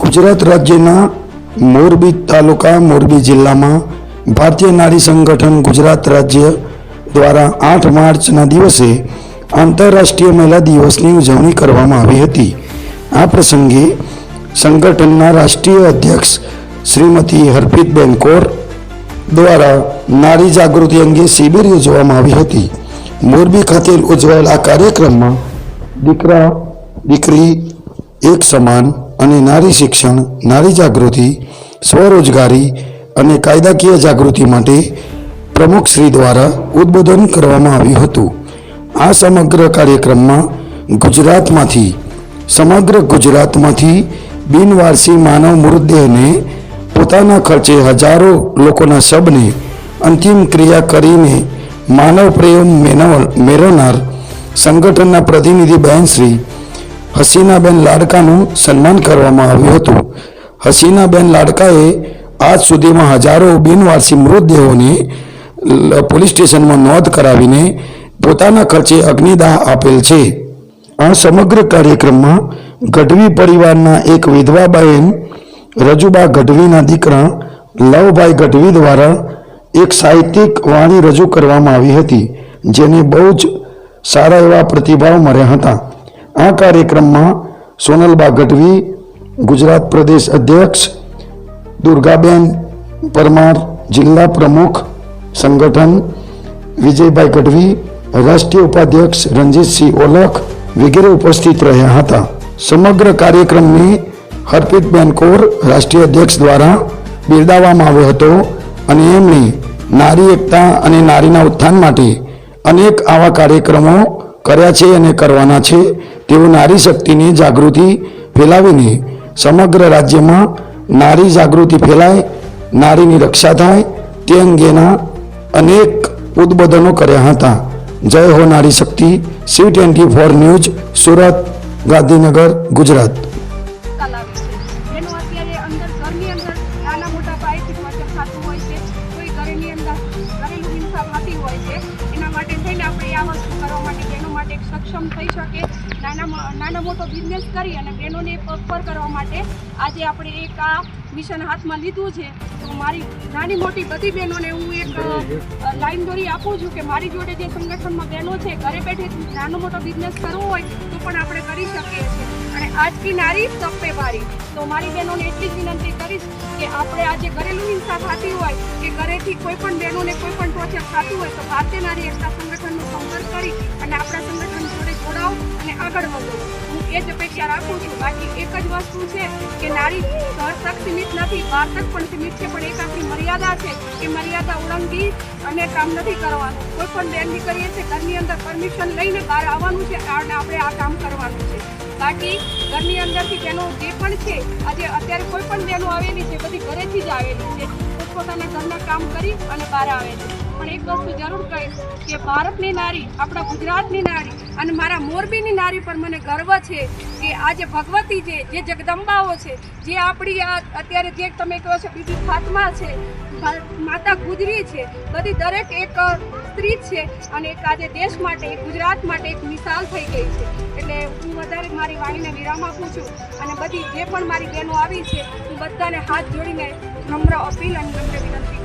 गुजरात राज्यना मोरबी तालुका मोरबी जिल्ला में भारतीय नारी संगठन गुजरात राज्य द्वारा 8 मार्चना दिवसे आंतरराष्ट्रीय महिला दिवसनी उजवणी करवामां आवी हती। आ प्रसंगे संगठनना राष्ट्रीय अध्यक्ष श्रीमती हरप्रीतबेन कौर द्वारा नारी जागृति अंगे शिबिर योजवामां आवी हती। मोरबी खाते उजवायेल आ कार्यक्रममां दीकरा दीकरी एक समान अने नारी शिक्षण, नारी जागृति, स्वरोजगारी अने कायदाकीय जागृति माटे प्रमुख श्री द्वारा उद्बोधन करवामां आव्युं हतुं। आ समग्र कार्यक्रममां गुजरातमांथी समग्र गुजरातमांथी बिनवारसी मानव मृतदेहने पोताना खर्चे हजारों लोकोना शबने अंतिम क्रिया करीने मानव प्रेम मेळवनार संगठनना प्रतिनिधि बहन श्री हसीनाबेन लाडकाનું સન્માન કરવામાં આવ્યું હતું। હસીનાબેન લાડકાએ આજ સુધીમાં હજારો બિનવારસી મૃતદેહોને પોલીસ સ્ટેશનમાં નોંધ કરાવીને પોતાના ખર્ચે અગ્નિદાહ આપેલ છે। આ સમગ્ર કાર્યક્રમમાં ગઢવી પરિવારના એક વિધવા બહેન રજુબા ગઢવીના દીકરા લવભાઈ ગઢવી દ્વારા એક સાહિત્યિક વાણી રજૂ કરવામાં આવી હતી, જેને બહુ જ સારા એવા પ્રતિભાવ મળ્યા હતા। आ कार्यक्रम में सोनलबा गढ़वी गुजरात प्रदेश अध्यक्ष, दुर्गाबेन परमार जिला प्रमुख संगठन, विजयभाई गढ़वी राष्ट्रीय उपाध्यक्ष, रंजीत सिंह ओलख वगैरह उपस्थित रहा था। समग्र कार्यक्रम में हरप्रीतबेन कौर राष्ट्रीय अध्यक्ष द्वारा बिरदाववामां आव्यो हतो अने एमणे नारी एकता अने नारीना उत्थान माटे अनेक आवा कार्यक्रमों कर्या छे अने करवाना छे। तेओ नारी शक्तिनी जागृति फैलावीने समग्र राज्य में नारी जागृति फैलाय, नारीनी रक्षा थाय ते अंगेना अनेक उद्बोधनों कर्या हता। जय हो नारी शक्ति। C24 न्यूज, सूरत, गांधीनगर, गुजरात। सक्षम थई शके नाना मोटो बिजनेस करी अने बहनोने पग पर करवा माटे आजे आपणे एक आ मिशन हाथ में लीधुं छे। तो मारी नानी मोटी बधी बहनोने हूँ एक लाइन दोरी आपूं छूं के मारी जोड़े जे संगठन में बहनों छे घरे बैठे नानो मोटो बिजनेस करवो होय तो पण आपणे करी शकीए छीए। अने आज की नारी सब पे भारी। तो मारी बहनों ने एटली ज विनंती करीश कि आपणे आजे घरेलू हिंसा थती होय के घरेथी कोई पण बहनोने कोई पण टोर्चर थतुं होय तो भारतीय नारी एकता संगठननो संपर्क करी अने आपणा संगठन जोड़े जोड़ाओ अने आगळ वधो। हूँ ए ज अपेक्षा राखुं छुं। बाकी एक ज वस्तु छे के नारी घर तक सीमित नहीं, बाहर तक पण सीमित छे, पण एक आपणी मर्यादा छे के मर्यादा उल्लंघी अने काम नहीं करवानुं। कोई पण बेन दीकरीए छे घरनी अंदर परमिशन लईने बहार आववानुं छे अने आपणे आ काम करवानुं छे। बाकी घरनी अंदरथी बहनों जे पण छे आजे अत्यारे कोई पण बहनों आवेली छे बधी घरेथी ज आवेली छे, पोतपोताना घરના કામ કરી અને બહાર આવે છે। પણ એક વસ્તુ જરૂર કહીશ કે ભારતની નારી, આપણા ગુજરાતની નારી અને મારા મોરબીની નારી પર મને ગર્વ છે કે આજે ભગવતી છે, જે જગદંબાઓ છે, જે આપણી અત્યારે જે તમે કહો છો બીબી ફાતમા છે, માતા ગુજરી છે, બધી દરેક એક સ્ત્રી છે અને એક આજે દેશ માટે, એક ગુજરાત માટે એક મિસાલ થઈ ગઈ છે। એટલે હું વધારે મારી વાણીને વિરામ આપું છું અને બધી જે પણ મારી બહેનો આવી છે હું બધાને હાથ જોડીને નમ્ર અપીલ અને નમ્ર વિનંતી